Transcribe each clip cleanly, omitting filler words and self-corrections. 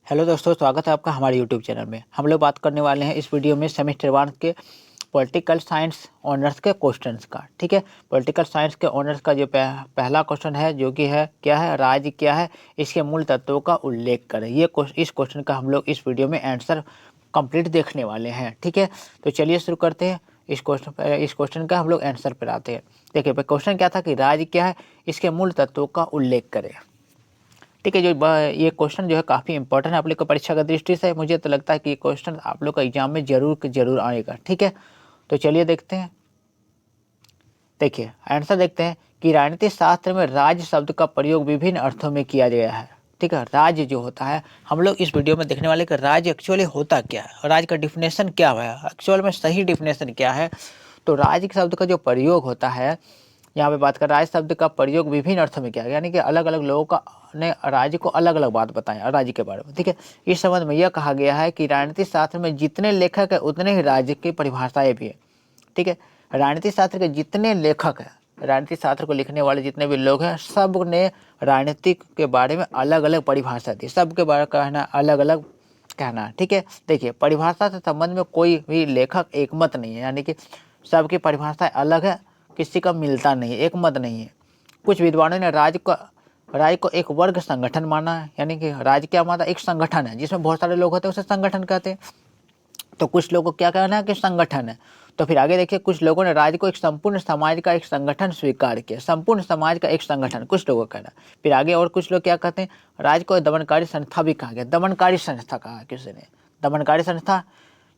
Hello दोस्तों, स्वागत है आपका हमारे यूट्यूब चैनल में। हम लोग बात करने वाले हैं इस वीडियो में सेमेस्टर 1 के पॉलिटिकल साइंस ऑनर्स के क्वेश्चंस का। ठीक है, पॉलिटिकल साइंस के ऑनर्स का जो पहला क्वेश्चन है जो कि है क्या है, राज्य क्या है, इसके मूल तत्वों का उल्लेख करें। इस क्वेश्चन का हम लोग इस वीडियो में आंसर कंप्लीट देखने वाले हैं। ठीक है, तो चलिए शुरू करते हैं। इस क्वेश्चन का हम लोग आंसर पर आते हैं। देखिए, क्वेश्चन क्या था कि राज्य क्या है, इसके मूल तत्वों का उल्लेख करें। ठीक है, ये क्वेश्चन जो है काफ़ी इंपॉर्टेंट है आप लोग को परीक्षा की दृष्टि से। मुझे तो लगता है कि ये क्वेश्चन आप लोग का एग्जाम में जरूर आएगा। ठीक है, तो चलिए देखते हैं। देखिए आंसर देखते हैं कि राजनीति शास्त्र में राज्य शब्द का प्रयोग विभिन्न अर्थों में किया गया है। ठीक है, राज्य जो होता है, हम लोग इस वीडियो में देखने वाले कि राज्य एक्चुअली होता क्या है और राज्य का डिफिनेशन क्या है, एक्चुअल में सही डिफिनेशन क्या है। तो राज्य शब्द का जो प्रयोग होता है, यहाँ पे बात कर राज्य शब्द का प्रयोग विभिन्न अर्थों में किया गया, यानी कि अलग अलग लोगों का ने राज्य को अलग अलग बात बताया राज्य के बारे में। ठीक है, इस संबंध में यह कहा गया है कि राजनीतिक शास्त्र में जितने लेखक है उतने ही राज्य की परिभाषाएं भी है। ठीक है, राजनीतिक शास्त्र के जितने लेखक हैं, राजनीतिक शास्त्र को लिखने वाले जितने भी लोग हैं, सब ने राजनीतिक के बारे में अलग अलग परिभाषा दी। सबके बारे में कहना अलग अलग कहना है। ठीक है, देखिए परिभाषा से संबंध में कोई भी लेखक एक मत नहीं है, यानी कि सबकी परिभाषा अलग है, किसी का मिलता नहीं है, एक मत नहीं है। कुछ विद्वानों ने राज्य को एक वर्ग संगठन माना है, यानी कि राज्य क्या माना, एक संगठन है जिसमें बहुत सारे लोग होते हैं, उसे संगठन कहते हैं। तो कुछ लोगों को क्या कहना है कि संगठन है। तो फिर आगे देखिए, कुछ लोगों ने राज्य को एक संपूर्ण समाज का एक संगठन स्वीकार किया, संपूर्ण समाज का एक संगठन कुछ लोगों का कहना। फिर आगे और कुछ लोग क्या कहते हैं, राज्य को दमनकारी संस्था भी कहा गया, दमनकारी संस्था कहा किसी ने, दमनकारी संस्था,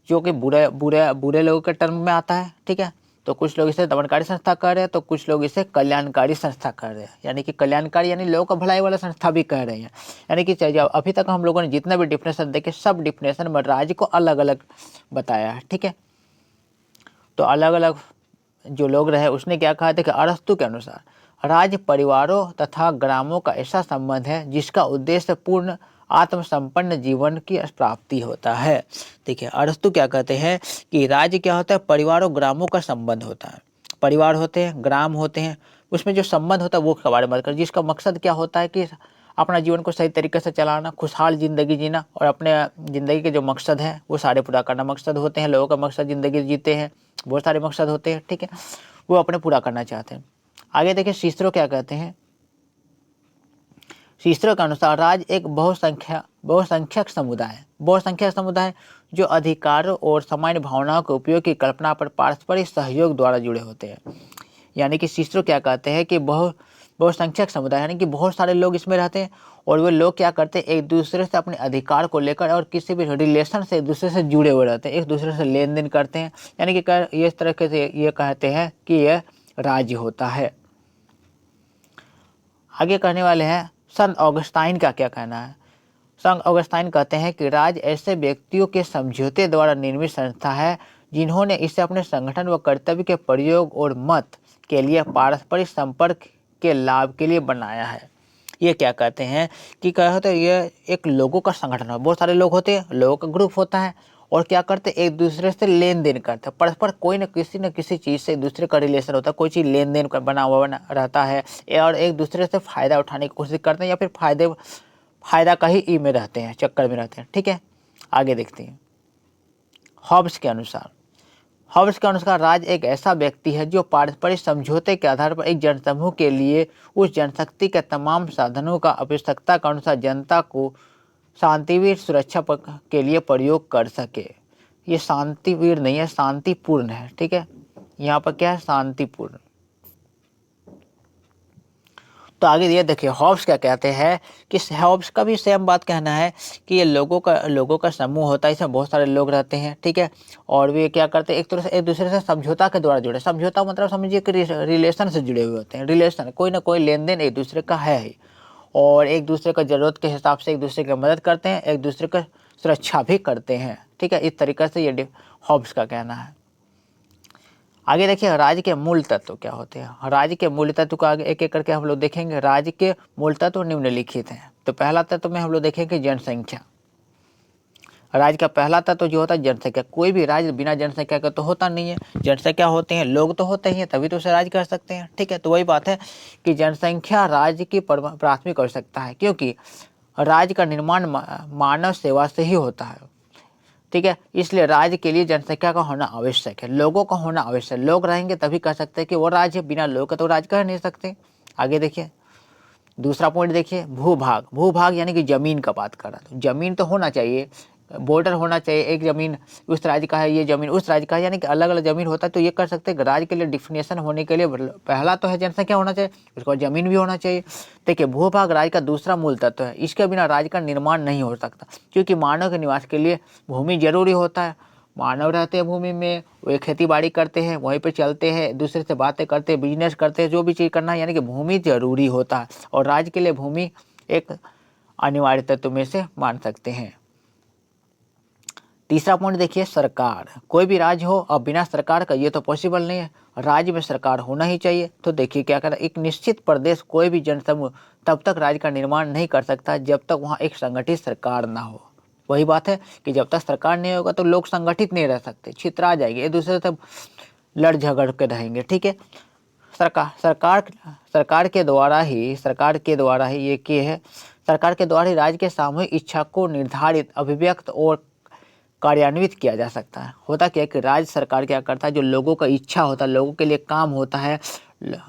जो कि बुरे बुरे बुरे लोगों के टर्म में आता है। ठीक है, तो कुछ लोग इसे दमनकारी संस्था कह रहे हैं, तो कुछ लोग इसे कल्याणकारी संस्था कह रहे हैं, यानी कि कल्याणकारी यानी लोगों का भलाई वाला संस्था भी कह रहे हैं। यानी कि अभी तक हम लोगों ने जितना भी डिफिनेशन देखे, सब डिफिनेशन में राज्य को अलग अलग बताया है। ठीक है, तो अलग अलग जो लोग रहे उसने क्या कहा था कि अरस्तु के अनुसार राज्य परिवारों तथा ग्रामों का ऐसा संबंध है जिसका उद्देश्य पूर्ण आत्मसंपन्न जीवन की प्राप्ति होता है। देखिए अरस्तु क्या कहते हैं कि राज्य क्या होता है, परिवारों ग्रामों का संबंध होता है। परिवार होते हैं, ग्राम होते हैं, उसमें जो संबंध होता है वो के बारे में बात कर, जिसका मकसद क्या होता है कि अपना जीवन को सही तरीके से चलाना, खुशहाल ज़िंदगी जीना, और अपने ज़िंदगी के जो मकसद हैं वो सारे पूरा करना। मकसद होते हैं, लोगों का मकसद ज़िंदगी जीते हैं, बहुत सारे मकसद होते हैं। ठीक है, वो अपने पूरा करना चाहते हैं। आगे देखिए सीसरो क्या कहते हैं। सीसरो के अनुसार राज्य एक बहुसंख्यक समुदाय जो अधिकारों और सामान्य भावनाओं के उपयोग की कल्पना पर पारस्परिक सहयोग द्वारा जुड़े होते हैं। यानी कि सीसरो क्या कहते हैं कि बहुसंख्यक समुदाय, यानी कि बहुत सारे लोग इसमें रहते हैं, और वे लोग क्या करते हैं, एक दूसरे से अपने अधिकार को लेकर और किसी भी रिलेशन से एक दूसरे से जुड़े हुए रहते हैं, एक दूसरे से लेन देन करते हैं। यानी कि इस तरीके से ये कहते हैं कि यह राज्य होता है। आगे कहने वाले हैं संत ऑगस्टाइन का क्या कहना है। संत ऑगस्टाइन कहते हैं कि राज्य ऐसे व्यक्तियों के समझौते द्वारा निर्मित संस्था है जिन्होंने इसे अपने संगठन व कर्तव्य के प्रयोग और मत के लिए पारस्परिक संपर्क के लाभ के लिए बनाया है। ये क्या कहते हैं कि क्या होता है, ये एक लोगों का संगठन है, बहुत सारे लोग होते हैं, लोगों का ग्रुप होता है, और क्या करते हैं, एक दूसरे से लेन देन करते हैं, परस्पर कोई न किसी चीज़ से एक दूसरे का रिलेशन होता है, कोई चीज़ लेन देन का बना हुआ रहता है, और एक दूसरे से फ़ायदा उठाने की कोशिश करते हैं, या फिर फ़ायदा का ही में रहते हैं, चक्कर में रहते हैं। ठीक है, आगे देखते हैं। हॉब्स के अनुसार राज्य एक ऐसा व्यक्ति है जो पारस्परिक समझौते के आधार पर एक जनसमूह के लिए उस जनशक्ति के तमाम साधनों का आवश्यकता के अनुसार जनता को शांतिवीर सुरक्षा के लिए प्रयोग कर सके। ये शांतिवीर नहीं है, शांतिपूर्ण है। ठीक है, यहाँ पर क्या है, शांतिपूर्ण। तो आगे ये देखिए हॉब्स क्या कहते हैं कि हॉब्स का भी सेम बात कहना है कि ये लोगों का समूह होता है, इसमें बहुत सारे लोग रहते हैं। ठीक है, और वे क्या करते हैं, एक तरह से एक दूसरे से समझौता के द्वारा जुड़े, समझौता मतलब समझिए कि रिलेशन से जुड़े हुए होते हैं, रिलेशन कोई ना कोई लेन देन एक दूसरे का है ही, और एक दूसरे का ज़रूरत के हिसाब से एक दूसरे की मदद करते हैं, एक दूसरे का सुरक्षा भी करते हैं। ठीक है, इस तरीके से ये हॉब्स का कहना है। आगे देखिए राज्य के मूल तत्व क्या होते हैं। राज्य के मूल तत्व को आगे एक एक करके हम लोग देखेंगे। राज्य के मूल तत्व निम्नलिखित हैं। तो पहला तत्व में हम लोग देखेंगे जनसंख्या। राज्य का पहला तत्व जो होता है जनसंख्या। कोई भी राज्य बिना जनसंख्या का तो होता नहीं है। जनसंख्या होते हैं, लोग तो होते ही हैं, तभी तो उसे राज्य कर सकते हैं। ठीक है, तो वही बात है कि जनसंख्या राज्य की प्राथमिक आवश्यकता है, क्योंकि राज्य का निर्माण मानव सेवा से ही होता है, ठीक है। इसलिए राज्य के लिए जनसंख्या का होना आवश्यक है, लोगों का होना आवश्यक है। लोग रहेंगे तभी कह सकते हैं कि वो राज्य, बिना लोग का तो राज्य कह नहीं सकते। आगे देखिए, दूसरा पॉइंट देखिए, भूभाग। भूभाग यानी कि जमीन का बात कर रहा है, तो जमीन तो होना चाहिए, बॉर्डर होना चाहिए, एक जमीन उस राज्य का है, ये जमीन उस राज्य का है, यानी कि अलग अलग जमीन होता है। तो ये कर सकते हैं राज्य के लिए डिफिनेशन होने के लिए पहला तो है जनसंख्या होना चाहिए, उसके बाद जमीन भी होना चाहिए। देखिए, भूभाग राज्य का दूसरा मूल तत्व है, इसके बिना राज्य का निर्माण नहीं हो सकता, क्योंकि मानव के निवास के लिए भूमि जरूरी होता है। मानव रहते हैं भूमि में, वे खेती बाड़ी करते हैं, वहीं पे चलते हैं, दूसरे से बातें करते हैं, बिजनेस करते हैं, जो भी चीज़ करना है, यानी कि भूमि जरूरी होता है, और राज्य के लिए भूमि एक अनिवार्य तत्व में से मान सकते हैं। तीसरा पॉइंट देखिए, सरकार। कोई भी राज्य हो अब बिना सरकार का ये तो पॉसिबल नहीं है, राज्य में सरकार होना ही चाहिए। तो देखिए क्या करें, एक निश्चित प्रदेश कोई भी जनसमूह तब तक राज्य का निर्माण नहीं कर सकता जब तक वहाँ एक संगठित सरकार ना हो। वही बात है कि जब तक सरकार नहीं होगा तो लोग संगठित नहीं रह सकते, छितरा जाएंगे, एक दूसरे से लड़ झगड़ के रहेंगे, ठीक है। सरकार के द्वारा ही ये किए है, सरकार के द्वारा ही राज्य के सामूहिक इच्छा को निर्धारित, अभिव्यक्त और कार्यान्वित किया जा सकता है। होता क्या है कि राज्य सरकार क्या करता है, जो लोगों का इच्छा होता है, लोगों के लिए काम होता है,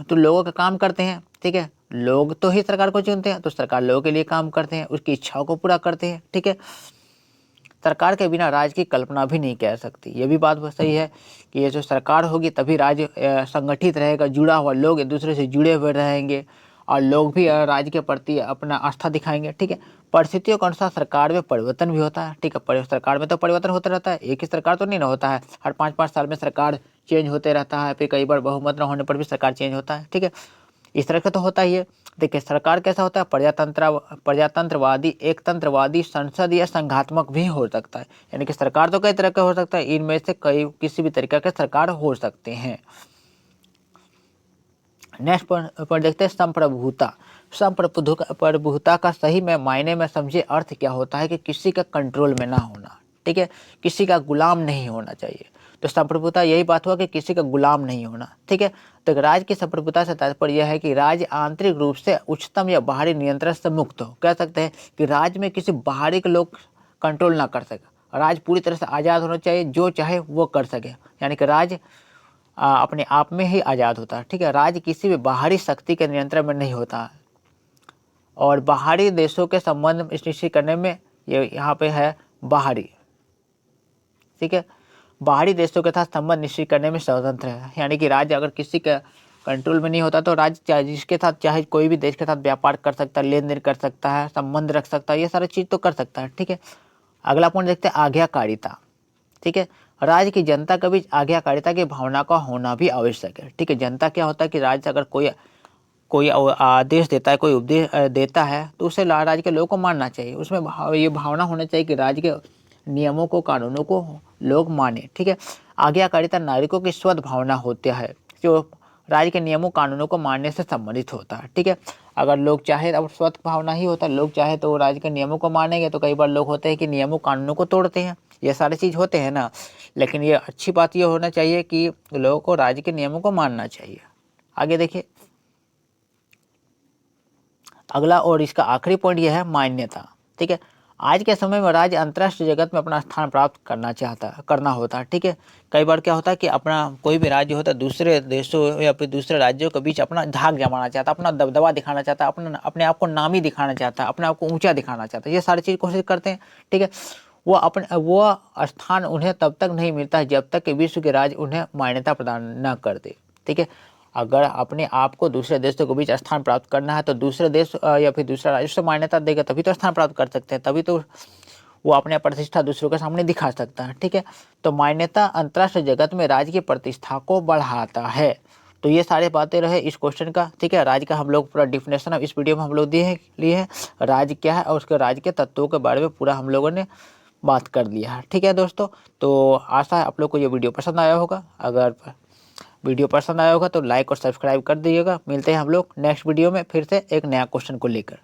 तो लोगों का काम करते हैं, ठीक है। लोग तो ही सरकार को चुनते हैं, तो सरकार लोगों के लिए काम करते हैं, उसकी इच्छाओं को पूरा करते हैं, ठीक है। सरकार के बिना राज्य की कल्पना भी नहीं कर सकती। ये भी बात सही है कि ये जो सरकार होगी तभी राज्य संगठित रहेगा, जुड़ा हुआ, लोग एक दूसरे से जुड़े हुए रहेंगे, और लोग भी राज्य के प्रति अपना आस्था दिखाएंगे, ठीक है। परिस्थितियों के अनुसार सरकार में परिवर्तन भी होता है, ठीक है। सरकार में तो परिवर्तन होता रहता है, एक ही सरकार तो नहीं ना होता है, हर 5-5 साल में सरकार चेंज होते रहता है, फिर कई बार बहुमत न होने पर भी सरकार चेंज होता है, ठीक है। इस तरह का तो होता ही है। देखिए, सरकार कैसा होता है, प्रजातंत्रवादी, एकतंत्रवादी, संसद या संघात्मक भी हो सकता है, यानी कि सरकार तो कई तरह का हो सकता है, इनमें से किसी भी तरीके के सरकार हो सकते हैं। नेक्स्ट पर देखते हैं, संप्रभुता। संप्रभुता का सही में मायने में समझे अर्थ क्या होता है कि किसी का कंट्रोल में ना होना, ठीक है, किसी का गुलाम नहीं होना चाहिए। तो संप्रभुता यही बात हुआ कि किसी का गुलाम नहीं होना, ठीक है। तो राज्य की संप्रभुता से तात्पर्य यह है कि राज्य आंतरिक रूप से उच्चतम या बाहरी नियंत्रण से मुक्त हो। कह सकते हैं कि राज्य में किसी बाहरी के लोग कंट्रोल ना कर सके, राज्य पूरी तरह से आज़ाद होना चाहिए, जो चाहे वो कर सके, यानी कि राज्य अपने आप में ही आज़ाद होता है, ठीक है। राज्य किसी भी बाहरी शक्ति के नियंत्रण में नहीं होता, और बाहरी देशों के संबंध निश्चित करने में ये यहाँ पे है बाहरी, ठीक है। बाहरी देशों के साथ संबंध निश्चित करने में स्वतंत्र है, यानी कि राज्य अगर किसी के कंट्रोल में नहीं होता तो राज्य चाहे जिसके साथ चाहे कोई भी देश के साथ व्यापार कर सकता है, लेन देन कर सकता है, संबंध रख सकता है, ये सारी चीज़ तो कर सकता है, ठीक है। अगला पॉइंट देखते हैं, आज्ञाकारिता, ठीक है। राज्य की जनता के बीच आज्ञाकारिता की भावना का होना भी आवश्यक है, ठीक है। जनता क्या होता है कि राज्य अगर कोई आदेश देता है, कोई उपदेश देता है, तो उसे राज्य के लोगों को मानना चाहिए, उसमें ये भावना होना चाहिए कि राज्य के नियमों को, कानूनों को लोग माने, ठीक है। आज्ञाकारिता नागरिकों की स्वतः भावना होती है, जो राज्य के नियमों कानूनों को मानने से संबंधित होता है, ठीक है। अगर लोग चाहे, अब स्वतः भावना ही होता है, लोग चाहे तो राज्य के नियमों को मानेंगे, तो कई बार लोग होते हैं कि नियमों कानूनों को तोड़ते हैं, ये सारी चीज़ होते हैं ना। लेकिन ये अच्छी बात ये होना चाहिए कि लोगों को राज्य के नियमों को मानना चाहिए। आगे देखिए, अगला और इसका आखिरी पॉइंट यह है, मान्यता, ठीक है। आज के समय में राज्य अंतर्राष्ट्रीय जगत में अपना स्थान प्राप्त करना होता है, ठीक है। कई बार क्या होता है कि अपना कोई भी राज्य होता है, दूसरे देशों या फिर दूसरे राज्यों के बीच अपना धाक जमाना चाहता है, अपना दबदबा दिखाना चाहता है, अपने आप को नामी दिखाना चाहता है, अपने आप को ऊंचा दिखाना चाहता है, ये सारी चीज़ कोशिश करते हैं, ठीक है। वो स्थान उन्हें तब तक नहीं मिलता है जब तक कि विश्व के राज्य उन्हें मान्यता प्रदान न कर दे, ठीक है। अगर अपने आप को दूसरे देशों के बीच स्थान प्राप्त करना है तो दूसरे देश या फिर दूसरा राज्य से मान्यता देगा, तभी तो स्थान प्राप्त कर सकते हैं, तभी तो वो अपने प्रतिष्ठा दूसरों के सामने दिखा सकता है, ठीक है। तो मान्यता अंतर्राष्ट्रीय जगत में राज्य की प्रतिष्ठा को बढ़ाता है। तो ये सारे बातें रहे इस क्वेश्चन का, ठीक है। राज्य का हम लोग पूरा डिफिनेशन अब इस वीडियो में हम लोग लिए हैं, राज्य क्या है और उसके राज्य के तत्वों के बारे में पूरा हम लोगों ने बात कर लिया है, ठीक है दोस्तों। तो आशा है आप लोग को ये वीडियो पसंद आया होगा। अगर वीडियो पसंद आया होगा तो लाइक और सब्सक्राइब कर दीजिएगा। मिलते हैं हम लोग नेक्स्ट वीडियो में फिर से एक नया क्वेश्चन को लेकर।